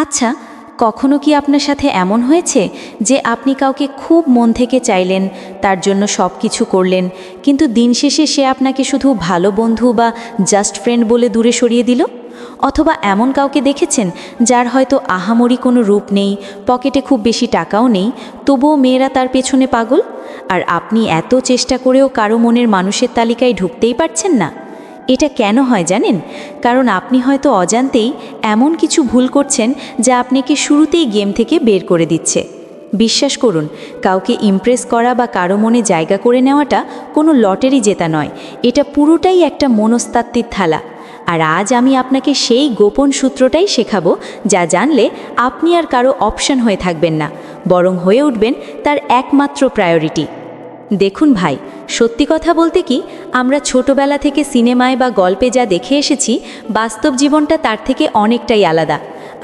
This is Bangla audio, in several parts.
আচ্ছা, কখনো কি আপনার সাথে এমন হয়েছে যে আপনি কাউকে খুব মন থেকে চাইলেন, তার জন্য সব কিছু করলেন, কিন্তু দিন শেষে সে আপনাকে শুধু ভালো বন্ধু বা জাস্ট ফ্রেন্ড বলে দূরে সরিয়ে দিল? অথবা এমন কাউকে দেখেছেন যার হয়তো আহামরি কোনো রূপ নেই, পকেটে খুব বেশি টাকাও নেই, তবুও মেয়েরা তার পেছনে পাগল, আর আপনি এত চেষ্টা করেও কারো মনের মানুষের তালিকায় ঢুকতেই পারছেন না? এটা কেন হয় জানেন? কারণ আপনি হয়তো অজান্তেই এমন কিছু ভুল করছেন যা আপনাকে শুরুতেই গেম থেকে বের করে দিচ্ছে। বিশ্বাস করুন, কাউকে ইমপ্রেস করা বা কারো মনে জায়গা করে নেওয়াটা কোনো লটারি জেতা নয়, এটা পুরোটাই একটা মনস্তাত্ত্বিক খেলা। আর আজ আমি আপনাকে সেই গোপন সূত্রটাই শেখাবো, যা জানলে আপনি আর কারো অপশন হয়ে থাকবেন না, বরং হয়ে উঠবেন তার একমাত্র প্রায়োরিটি। দেখুন ভাই, সত্যি কথা বলতে কি, আমরা ছোটবেলা থেকে সিনেমায় বা গল্পে যা দেখে এসেছি, বাস্তব জীবনটা তার থেকে অনেকটাই আলাদা।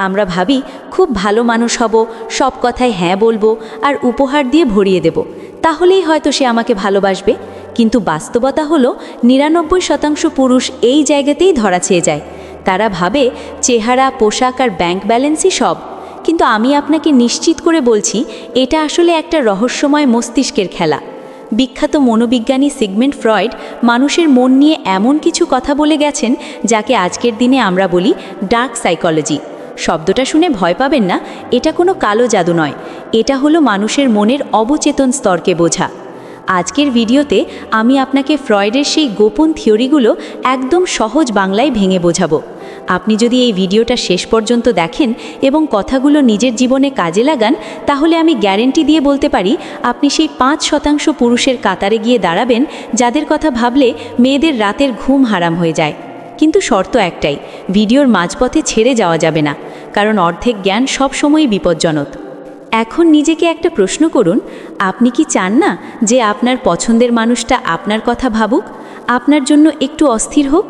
আমরা ভাবি খুব ভালো মানুষ হব, সব কথায় হ্যাঁ বলবো আর উপহার দিয়ে ভরিয়ে দেব, তাহলেই হয়তো সে আমাকে ভালোবাসবে। কিন্তু বাস্তবতা হলো ৯৯% পুরুষ এই জায়গাতেই ধরা খেয়ে যায়। তারা ভাবে চেহারা, পোশাক আর ব্যাংক ব্যালেন্সই সব। কিন্তু আমি আপনাকে নিশ্চিত করে বলছি, এটা আসলে একটা রহস্যময় মস্তিষ্কের খেলা। বিখ্যাত মনোবিজ্ঞানী সিগমেন্ড ফ্রয়েড মানুষের মন নিয়ে এমন কিছু কথা বলে গেছেন যাকে আজকের দিনে আমরা বলি ডার্ক সাইকোলজি। শব্দটা শুনে ভয় পাবেন না, এটা কোনো কালো জাদু নয়, এটা হলো মানুষের মনের অবচেতন স্তরকে বোঝা। আজকের ভিডিওতে আমি আপনাকে ফ্রয়েডের সেই গোপন থিওরিগুলো একদম সহজ বাংলায় ভেঙে বোঝাবো। আপনি যদি এই ভিডিওটা শেষ পর্যন্ত দেখেন এবং কথাগুলো নিজের জীবনে কাজে লাগান, তাহলে আমি গ্যারেন্টি দিয়ে বলতে পারি আপনি সেই ৫% পুরুষের কাতারে গিয়ে দাঁড়াবেন যাদের কথা ভাবলে মেয়েদের রাতের ঘুম হারাম হয়ে যায়। কিন্তু শর্ত একটাই, ভিডিওর মাঝপথে ছেড়ে যাওয়া যাবে না, কারণ অর্ধেক জ্ঞান সবসময়ই বিপজ্জনক। এখন নিজেকে একটা প্রশ্ন করুন, আপনি কি চান না যে আপনার পছন্দের মানুষটা আপনার কথা ভাবুক, আপনার জন্য একটু অস্থির হোক,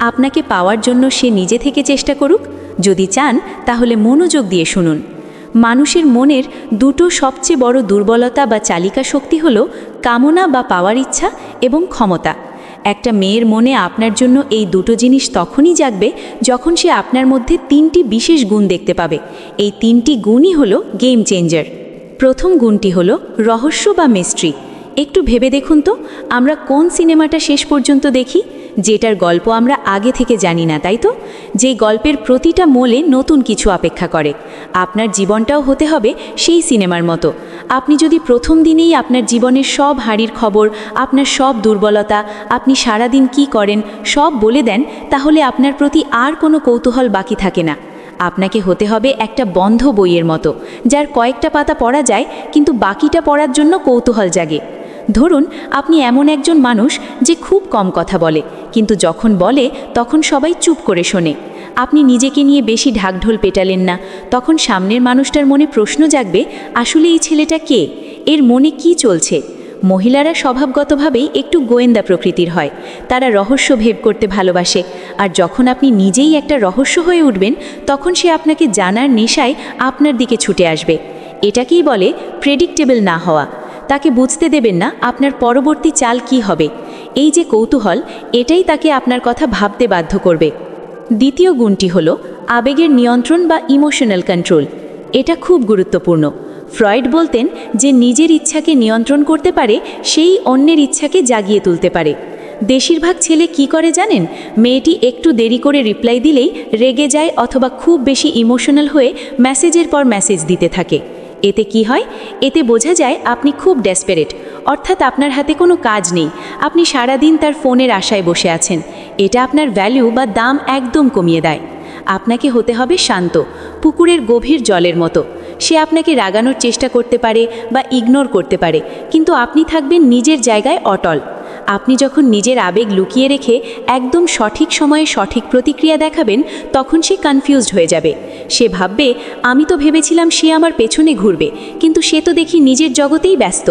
আপনাকে পাওয়ার জন্য সে নিজে থেকে চেষ্টা করুক? যদি চান তাহলে মনোযোগ দিয়ে শুনুন। মানুষের মনের দুটো সবচেয়ে বড় দুর্বলতা বা চালিকা শক্তি হলো কামনা বা পাওয়ার ইচ্ছা এবং ক্ষমতা। একটা মেয়ের মনে আপনার জন্য এই দুটো জিনিস তখনই জাগবে যখন সে আপনার মধ্যে 3টি বিশেষ গুণ দেখতে পাবে। এই 3টি গুণই হলো গেম চেঞ্জার। প্রথম গুণটি হলো রহস্য বা মিস্ট্রি। একটু ভেবে দেখুন তো, আমরা কোন সিনেমাটা শেষ পর্যন্ত দেখি যেটার গল্প আমরা আগে থেকে জানি না, তাই তো? যে গল্পের প্রতিটা মোড়ে নতুন কিছু অপেক্ষা করে। আপনার জীবনটাও হতে হবে সেই সিনেমার মতো। আপনি যদি প্রথম দিনেই আপনার জীবনের সব হারির খবর, আপনার সব দুর্বলতা, আপনি সারাদিন কি করেন সব বলে দেন, তাহলে আপনার প্রতি আর কোনো কৌতূহল বাকি থাকে না। আপনাকে হতে হবে একটা বন্ধ বইয়ের মতো, যার কয়েকটা পাতা পড়া যায় কিন্তু বাকিটা পড়ার জন্য কৌতূহল জাগে। ধরুন আপনি এমন একজন মানুষ যে খুব কম কথা বলে, কিন্তু যখন বলে তখন সবাই চুপ করে শোনে। আপনি নিজেকে নিয়ে বেশি ঢাকঢোল পেটালেন না, তখন সামনের মানুষটার মনে প্রশ্ন জাগবে, আসলে এই ছেলেটা কে, এর মনে কি চলছে? মহিলারা স্বভাবগতভাবেই একটু গোয়েন্দা প্রকৃতির হয়, তারা রহস্য ভেদ করতে ভালোবাসে। আর যখন আপনি নিজেই একটা রহস্য হয়ে উঠবেন, তখন সে আপনাকে জানার নেশায় আপনার দিকে ছুটে আসবে। এটাকেই বলে প্রেডিক্টেবল না হওয়া। তাকে বুঝতে দেবেন না আপনার পরবর্তী চাল কি হবে। এই যে কৌতূহল, এটাই তাকে আপনার কথা ভাবতে বাধ্য করবে। দ্বিতীয় গুণটি হলো আবেগের নিয়ন্ত্রণ বা ইমোশনাল কন্ট্রোল। এটা খুব গুরুত্বপূর্ণ। ফ্রয়েড বলতেন যে নিজের ইচ্ছাকে নিয়ন্ত্রণ করতে পারে সেই অন্যের ইচ্ছাকে জাগিয়ে তুলতে পারে। বেশিরভাগ ছেলে কি করে জানেন? মেয়েটি একটু দেরি করে রিপ্লাই দিলেই রেগে যায় অথবা খুব বেশি ইমোশনাল হয়ে মেসেজের পর মেসেজ দিতে থাকে। এতে কি হয়? এতে বোঝা যায় আপনি খুব ডেসপারেট, অর্থাৎ আপনার হাতে কোনো কাজ নেই, আপনি সারাদিন তার ফোনের আশায় বসে আছেন। এটা আপনার ভ্যালু বা দাম একদম কমিয়ে দেয়। আপনাকে হতে হবে শান্ত, পুকুরের গভীর জলের মতো। সে আপনাকে রাগানোর চেষ্টা করতে পারে বা ইগনোর করতে পারে, কিন্তু আপনি থাকবেন নিজের জায়গায় অটল। আপনি যখন নিজের আবেগ লুকিয়ে রেখে একদম সঠিক সময়ে সঠিক প্রতিক্রিয়া দেখাবেন, তখন সে কনফিউজড হয়ে যাবে। সে ভাববে, আমি তো ভেবেছিলাম সে আমার পেছনে ঘুরবে, কিন্তু সে তো দেখি নিজের জগতেই ব্যস্ত।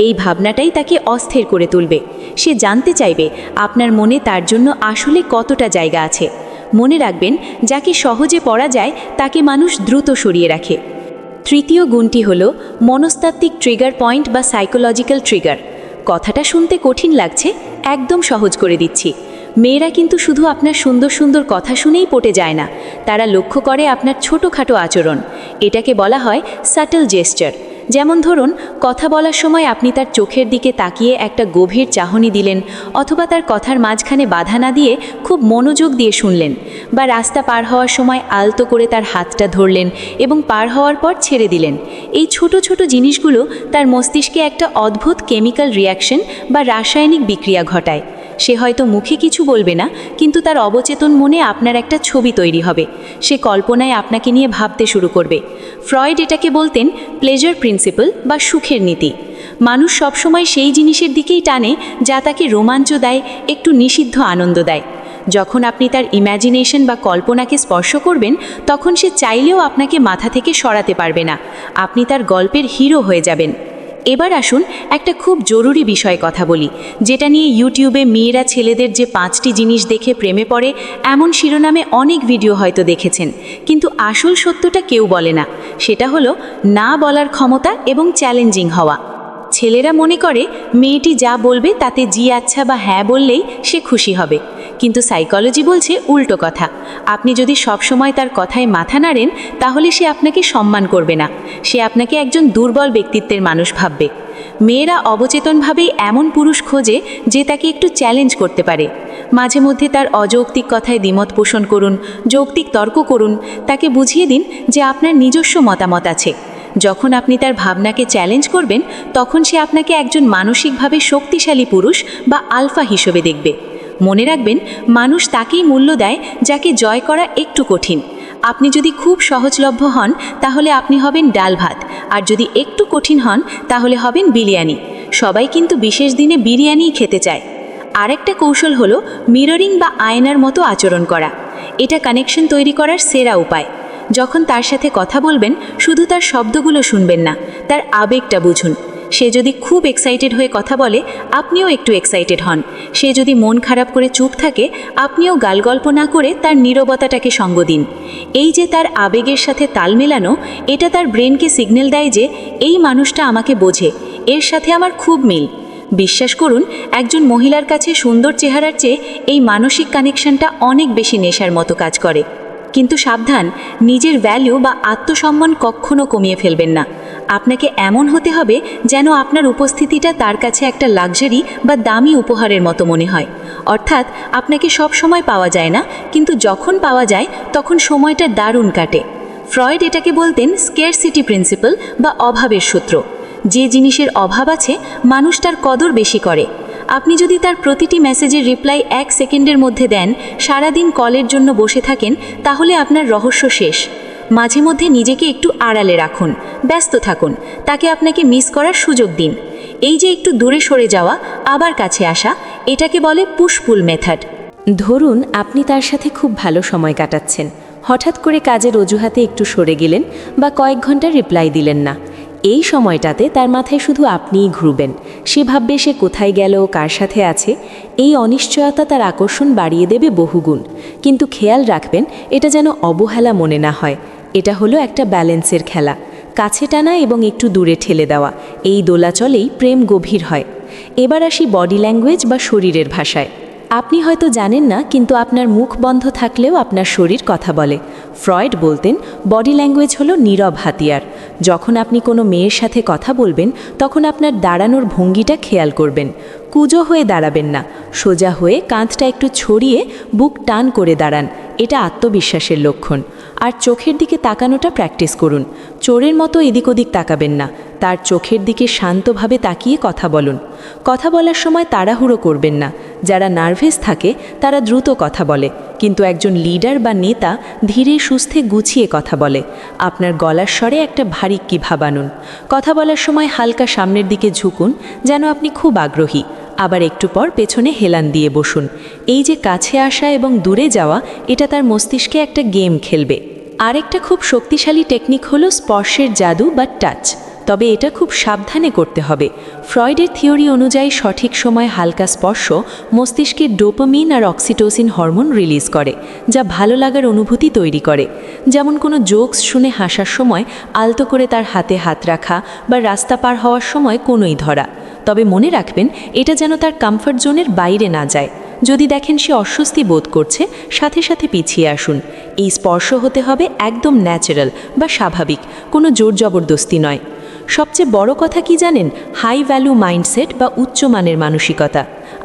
এই ভাবনাটাই তাকে অস্থির করে তুলবে। সে জানতে চাইবে আপনার মনে তার জন্য আসলে কতটা জায়গা আছে। মনে রাখবেন, যাকে সহজে পড়া যায় তাকে মানুষ দ্রুত সরিয়ে রাখে। তৃতীয় গুণটি হলো মনস্তাত্ত্বিক ট্রিগার পয়েন্ট বা সাইকোলজিক্যাল ট্রিগার। কথাটা শুনতে কঠিন লাগছে, একদম সহজ করে দিচ্ছি। মেয়েরা কিন্তু শুধু আপনার সুন্দর সুন্দর কথা শুনেই পটে যায় না, তারা লক্ষ্য করে আপনার ছোটোখাটো আচরণ। এটাকে বলা হয় সাটল জেস্চার। যেমন ধরুন, কথা বলার সময় আপনি তার চোখের দিকে তাকিয়ে একটা গভীর চাহনি দিলেন, অথবা তার কথার মাঝখানে বাধা না দিয়ে খুব মনোযোগ দিয়ে শুনলেন, বা রাস্তা পার হওয়ার সময় আলতো করে তার হাতটা ধরলেন এবং পার হওয়ার পর ছেড়ে দিলেন। এই ছোট ছোট জিনিসগুলো তার মস্তিষ্কে একটা অদ্ভুত কেমিক্যাল রিয়াকশন বা রাসায়নিক বিক্রিয়া ঘটায়। সে হয়তো মুখে কিছু বলবে না, কিন্তু তার অবচেতন মনে আপনার একটা ছবি তৈরি হবে। সে কল্পনায় আপনাকে নিয়ে ভাবতে শুরু করবে। ফ্রয়েড এটাকে বলতেন প্লেজার প্রিন্সিপাল বা সুখের নীতি। মানুষ সবসময় সেই জিনিসের দিকেই টানে যা তাকে রোমাঞ্চ দেয়, একটু নিষিদ্ধ আনন্দ দেয়। যখন আপনি তার ইম্যাজিনেশন বা কল্পনাকে স্পর্শ করবেন, তখন সে চাইলেও আপনাকে মাথা থেকে সরাতে পারবে না। আপনি তার গল্পের হিরো হয়ে যাবেন। এবার আসুন একটা খুব জরুরি বিষয়ে কথা বলি, যেটা নিয়ে ইউটিউবে মেয়েরা ছেলেদের যে 5টি জিনিস দেখে প্রেমে পড়ে এমন শিরোনামে অনেক ভিডিও হয়তো দেখেছেন, কিন্তু আসল সত্যটা কেউ বলে না। সেটা হলো না বলার ক্ষমতা এবং চ্যালেঞ্জিং হওয়া। ছেলেরা মনে করে মেয়েটি যা বলবে তাতে জি আচ্ছা বা হ্যাঁ বললেই সে খুশি হবে, কিন্তু সাইকোলজি বলছে উল্টো কথা। আপনি যদি সবসময় তার কথায় মাথা নাড়েন, তাহলে সে আপনাকে সম্মান করবে না, সে আপনাকে একজন দুর্বল ব্যক্তিত্বের মানুষ ভাববে। মেয়েরা অবচেতনভাবেই এমন পুরুষ খোঁজে যে তাকে একটু চ্যালেঞ্জ করতে পারে। মাঝে মধ্যে তার অযৌক্তিক কথায় দ্বিমত পোষণ করুন, যৌক্তিক তর্ক করুন, তাকে বুঝিয়ে দিন যে আপনার নিজস্ব মতামত আছে। যখন আপনি তার ভাবনাকে চ্যালেঞ্জ করবেন, তখন সে আপনাকে একজন মানসিকভাবে শক্তিশালী পুরুষ বা আলফা হিসেবে দেখবে। মনে রাখবেন, মানুষ তাকেই মূল্য দেয় যাকে জয় করা একটু কঠিন। আপনি যদি খুব সহজলভ্য হন, তাহলে আপনি হবেন ডাল ভাত, আর যদি একটু কঠিন হন, তাহলে হবেন বিরিয়ানি। সবাই কিন্তু বিশেষ দিনে বিরিয়ানিই খেতে চায়। আরেকটা কৌশল হলো মিররিং বা আয়নার মতো আচরণ করা। এটা কানেকশন তৈরি করার সেরা উপায়। যখন তার সাথে কথা বলবেন, শুধু তার শব্দগুলো শুনবেন না, তার আবেগটা বুঝুন। সে যদি খুব এক্সাইটেড হয়ে কথা বলে, আপনিও একটু এক্সাইটেড হন। সে যদি মন খারাপ করে চুপ থাকে, আপনিও গালগল্প না করে তার নীরবতাটাকে সঙ্গ দিন। এই যে তার আবেগের সাথে তাল মেলানো, এটা তার ব্রেনকে সিগন্যাল দেয় যে এই মানুষটা আমাকে বোঝে, এর সাথে আমার খুব মিল। বিশ্বাস করুন, একজন মহিলার কাছে সুন্দর চেহারার চেয়ে এই মানসিক কানেকশনটা অনেক বেশি নেশার মতো কাজ করে। কিন্তু সাবধান, নিজের ভ্যালু বা আত্মসম্মান কখনো কমিয়ে ফেলবেন না। আপনাকে এমন হতে হবে যেন আপনার উপস্থিতিটা তার কাছে একটা লাক্সারি বা দামি উপহারের মতো মনে হয়। অর্থাৎ আপনাকে সব সময় পাওয়া যায় না, কিন্তু যখন পাওয়া যায় তখন সময়টা দারুণ কাটে। ফ্রয়েড এটাকে বলতেন স্কেরসিটি প্রিন্সিপাল বা অভাবের সূত্র। যে জিনিসের অভাব আছে, মানুষ তার কদর বেশি করে। আপনি যদি তার প্রতিটি মেসেজের রিপ্লাই 1 সেকেন্ডের মধ্যে দেন, সারাদিন কলের জন্য বসে থাকেন, তাহলে আপনার রহস্য শেষ। মাঝে মধ্যে নিজেকে একটু আড়ালে রাখুন, ব্যস্ত থাকুন, তাকে আপনাকে মিস করার সুযোগ দিন। এই যে একটু দূরে সরে যাওয়া আবার কাছে আসা, এটাকে বলে পুশ পুল মেথড। ধরুন আপনি তার সাথে খুব ভালো সময় কাটাচ্ছেন, হঠাৎ করে কাজের অজুহাতে একটু সরে গেলেন বা কয়েক ঘন্টা রিপ্লাই দিলেন না। এই সময়টাতে তার মাথায় শুধু আপনিই ঘুরবেন। সে ভাববে সে কোথায় গেল, কার সাথে আছে। এই অনিশ্চয়তা তার আকর্ষণ বাড়িয়ে দেবে বহুগুণ। কিন্তু খেয়াল রাখবেন, এটা যেন অবহেলা মনে না হয়। এটা হলো একটা ব্যালেন্সের খেলা, কাছে টানা এবং একটু দূরে ঠেলে দেওয়া। এই দোলাচলেই প্রেম গভীর হয়। এবার আসি বডি ল্যাঙ্গুয়েজ বা শরীরের ভাষায়। আপনি হয়তো জানেন না, কিন্তু আপনার মুখ বন্ধ থাকলেও আপনার শরীর কথা বলে। ফ্রয়েড বলতেন বডি ল্যাঙ্গুয়েজ হলো নীরব হাতিয়ার। যখন আপনি কোনো মেয়ের সাথে কথা বলবেন, তখন আপনার দাঁড়ানোর ভঙ্গিটা খেয়াল করবেন। কুঁজো হয়ে দাঁড়াবেন না, সোজা হয়ে কাঁধটা একটু ছড়িয়ে বুক টান করে দাঁড়ান। এটা আত্মবিশ্বাসের লক্ষণ। আর চোখের দিকে তাকানোটা প্র্যাকটিস করুন। চোরের মতো এদিক ওদিক তাকাবেন না, তার চোখের দিকে শান্তভাবে তাকিয়ে কথা বলুন। কথা বলার সময় তাড়াহুড়ো করবেন না। যারা নার্ভাস থাকে তারা দ্রুত কথা বলে, কিন্তু একজন লিডার বা নেতা ধীরে সুস্থে গুছিয়ে কথা বলে। আপনার গলার স্বরে একটা ভারিক্কি ভাব আনুন। কথা বলার সময় হালকা সামনের দিকে ঝুঁকুন, যেন আপনি খুব আগ্রহী। আবার একটু পর পেছনে হেলান দিয়ে বসুন। এই যে কাছে আসা এবং দূরে যাওয়া, এটা তার মস্তিষ্কে একটা গেম খেলবে। আরেকটা খুব শক্তিশালী টেকনিক হলো স্পর্শের জাদু বা টাচ। তবে এটা খুব সাবধানে করতে হবে। ফ্রয়েডের থিওরি অনুযায়ী সঠিক সময় হালকা স্পর্শ মস্তিষ্কে ডোপামিন আর অক্সিটোসিন হরমোন রিলিজ করে, যা ভালো লাগার অনুভূতি তৈরি করে। যেমন কোনো জোকস শুনে হাসার সময় আলতো করে তার হাতে হাত রাখা বা রাস্তা পার হওয়ার সময় কোনোই ধরা। তবে মনে রাখবেন, এটা যেন তার কমফর্ট জোনের বাইরে না যায়। যদি দেখেন সে অস্বস্তি বোধ করছে, সাথে সাথে পিছিয়ে আসুন। এই স্পর্শ হতে হবে একদম ন্যাচারাল বা স্বাভাবিক, কোনো জোর জবরদস্তি নয়। সবচেয়ে বড় কথা কি জানেন? হাই ভ্যালু মাইন্ডসেট বা উচ্চমানের মানসিকতা।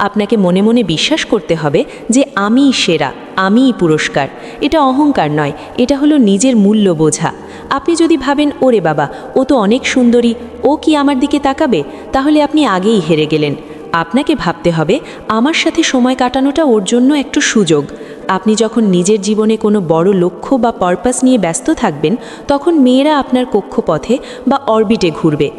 আপনাকে মনে মনে বিশ্বাস করতে হবে যে আমিই সেরা, আমিই পুরস্কার। এটা অহংকার নয়, এটা হলো নিজের মূল্য বোঝা। আপনি যদি ভাবেন ওরে বাবা, ও তো অনেক সুন্দরী, ও কি আমার দিকে তাকাবে, তাহলে আপনি আগেই হেরে গেলেন। আপনাকে ভাবতে হবে আমার সাথে সময় কাটানোটা ওর জন্য একটু সুযোগ। আপনি যখন নিজের জীবনে কোনো বড় লক্ষ্য বা পারপাস নিয়ে ব্যস্ত থাকবেন, তখন মেয়েরা আপনার কক্ষপথে বা অরবিটে ঘুরবে।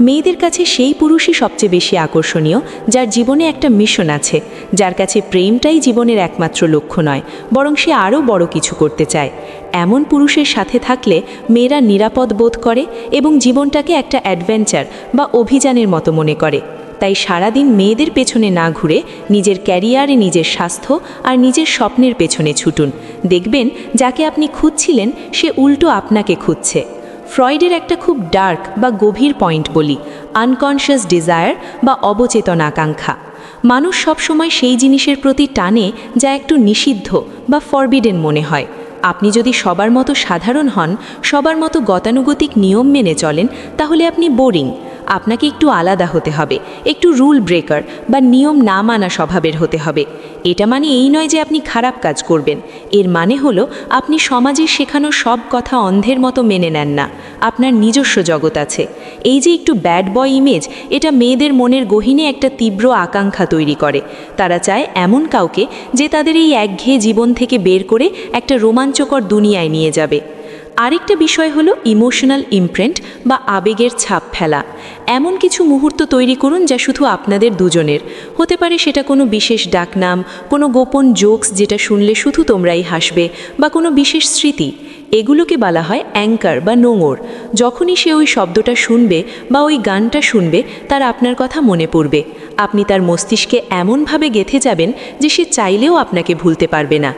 মেয়েদের কাছে সেই পুরুষই সবচেয়ে বেশি আকর্ষণীয়, যার জীবনে একটা মিশন আছে, যার কাছে প্রেমটাই জীবনের একমাত্র লক্ষ্য নয়, বরং সে আরও বড় কিছু করতে চায়। এমন পুরুষের সাথে থাকলে মেয়েরা নিরাপদ বোধ করে এবং জীবনটাকে একটা অ্যাডভেঞ্চার বা অভিযানের মতো মনে করে। তাই সারাদিন মেয়েদের পেছনে না ঘুরে নিজের ক্যারিয়ারে, নিজের স্বাস্থ্য আর নিজের স্বপ্নের পেছনে ছুটুন। দেখবেন যাকে আপনি খুঁজছিলেন সে উল্টো আপনাকে খুঁজছে। ফ্রয়েডের একটা খুব ডার্ক বা গভীর পয়েন্ট বলি, আনকনশিয়াস ডিজায়ার বা অবচেতন আকাঙ্ক্ষা। মানুষ সবসময় সেই জিনিসের প্রতি টানে যা একটু নিষিদ্ধ বা ফরবিডেন মনে হয়। আপনি যদি সবার মতো সাধারণ হন, সবার মতো গতানুগতিক নিয়ম মেনে চলেন, তাহলে আপনি বোরিং। আপনাকে একটু আলাদা হতে হবে, একটু রুল ব্রেকার বা নিয়ম না মানা স্বভাবের হতে হবে। এটা মানে এই নয় যে আপনি খারাপ কাজ করবেন, এর মানে হলো আপনি সমাজের শেখানো সব কথা অন্ধের মতো মেনে নেন না। আপনার নিজস্ব জগৎ আছে। এই যে একটু ব্যাড বয় ইমেজ, এটা মেয়েদের মনের গহীনে একটা তীব্র আকাঙ্ক্ষা তৈরি করে। তারা চায় এমন কাউকে যে তাদের এই একঘেয়ে জীবন থেকে বের করে একটা রোমাঞ্চকর দুনিয়ায় নিয়ে যাবে। আরেকটা বিষয় হলো ইমোশনাল ইমপ্রিন্ট বা আবেগের ছাপ ফেলা। এমন কিছু মুহূর্ত তৈরি করুন যা শুধু আপনাদের দুজনের হতে পারে। সেটা কোনো বিশেষ ডাকনাম, কোনো গোপন জোকস যেটা শুনলে শুধু তোমরাই হাসবে, বা কোনো বিশেষ স্মৃতি। এগুলোকে বলা হয় অ্যাঙ্কার বা নোঙর। যখনই সে ওই শব্দটা শুনবে বা ওই গানটা শুনবে, তার আপনার কথা মনে পড়বে। আপনি তার মস্তিষ্কে এমনভাবে গেঁথে যাবেন যে সে চাইলেও আপনাকে ভুলতে পারবে না।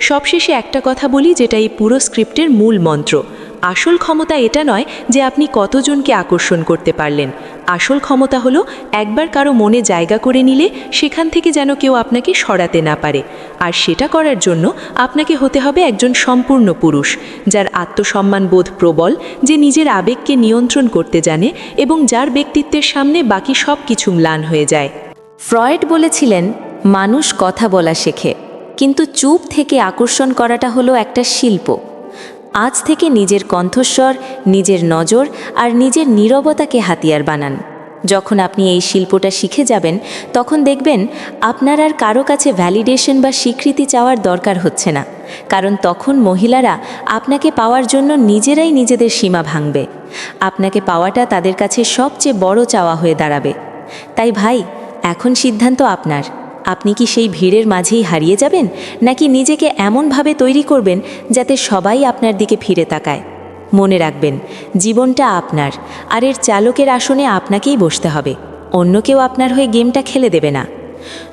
সবশেষে একটা কথা বলি, যেটা এই পুরো স্ক্রিপ্টের মূল মন্ত্র। আসল ক্ষমতা এটা নয় যে আপনি কতজনকে আকর্ষণ করতে পারলেন। আসল ক্ষমতা হলো একবার কারো মনে জায়গা করে নিলে সেখান থেকে যেন কেউ আপনাকে সরাতে না পারে। আর সেটা করার জন্য আপনাকে হতে হবে একজন সম্পূর্ণ পুরুষ, যার আত্মসম্মান বোধ প্রবল, যে নিজের আবেগকে নিয়ন্ত্রণ করতে জানে এবং যার ব্যক্তিত্বের সামনে বাকি সব কিছু ম্লান হয়ে যায়। ফ্রয়েড বলেছিলেন, মানুষ কথা বলা শেখে, কিন্তু চুপ থেকে আকর্ষণ করাটা হলো একটা শিল্প। আজ থেকে নিজের কণ্ঠস্বর, নিজের নজর আর নিজের নীরবতাকে হাতিয়ার বানান। যখন আপনি এই শিল্পটা শিখে যাবেন, তখন দেখবেন আপনার আর কারো কাছে ভ্যালিডেশন বা স্বীকৃতি চাওয়ার দরকার হচ্ছে না। কারণ তখন মহিলারা আপনাকে পাওয়ার জন্য নিজেরাই নিজেদের সীমা ভাঙবে। আপনাকে পাওয়াটা তাদের কাছে সবচেয়ে বড় চাওয়া হয়ে দাঁড়াবে। তাই ভাই, এখন সিদ্ধান্ত আপনার। আপনি কি সেই ভিড়ের মাঝেই হারিয়ে যাবেন, নাকি নিজেকে এমনভাবে তৈরি করবেন যাতে সবাই আপনার দিকে ফিরে তাকায়? মনে রাখবেন, জীবনটা আপনার, আর এর চালকের আসনে আপনাকেই বসতে হবে। অন্য কেউ আপনার হয়ে গেমটা খেলে দেবে না।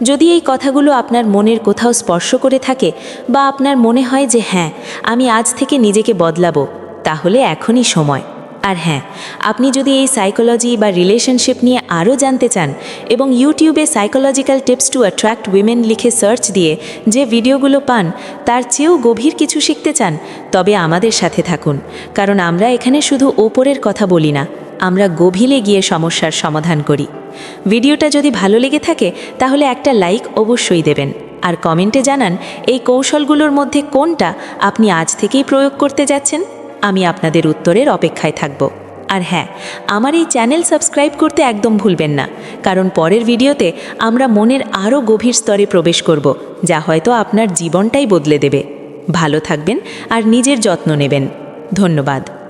যদি এই কথাগুলো আপনার মনের কোথাও স্পর্শ করে থাকে, বা আপনার মনে হয় যে হ্যাঁ, আমি আজ থেকে নিজেকে বদলাবো, তাহলে এখনই সময়। আর হ্যাঁ, আপনি যদি এই সাইকোলজি বা রিলেশনশিপ নিয়ে আরও জানতে চান এবং ইউটিউবে psychological tips to attract women লিখে সার্চ দিয়ে যে ভিডিওগুলো পান, তার চেয়েও গভীর কিছু শিখতে চান, তবে আমাদের সাথে থাকুন। কারণ আমরা এখানে শুধু ওপরের কথা বলি না, আমরা গভীরে গিয়ে সমস্যার সমাধান করি। ভিডিওটা যদি ভালো লেগে থাকে, তাহলে একটা লাইক অবশ্যই দেবেন, আর কমেন্টে জানান এই কৌশলগুলোর মধ্যে কোনটা আপনি আজ থেকেই প্রয়োগ করতে যাচ্ছেন। আমি আপনাদের উত্তরের অপেক্ষায় থাকব। আর হ্যাঁ, আমার এই চ্যানেল সাবস্ক্রাইব করতে একদম ভুলবেন না, কারণ পরের ভিডিওতে আমরা মনের আরও গভীর স্তরে প্রবেশ করব, যা হয়তো আপনার জীবনটাই বদলে দেবে। ভালো থাকবেন আর নিজের যত্ন নেবেন। ধন্যবাদ।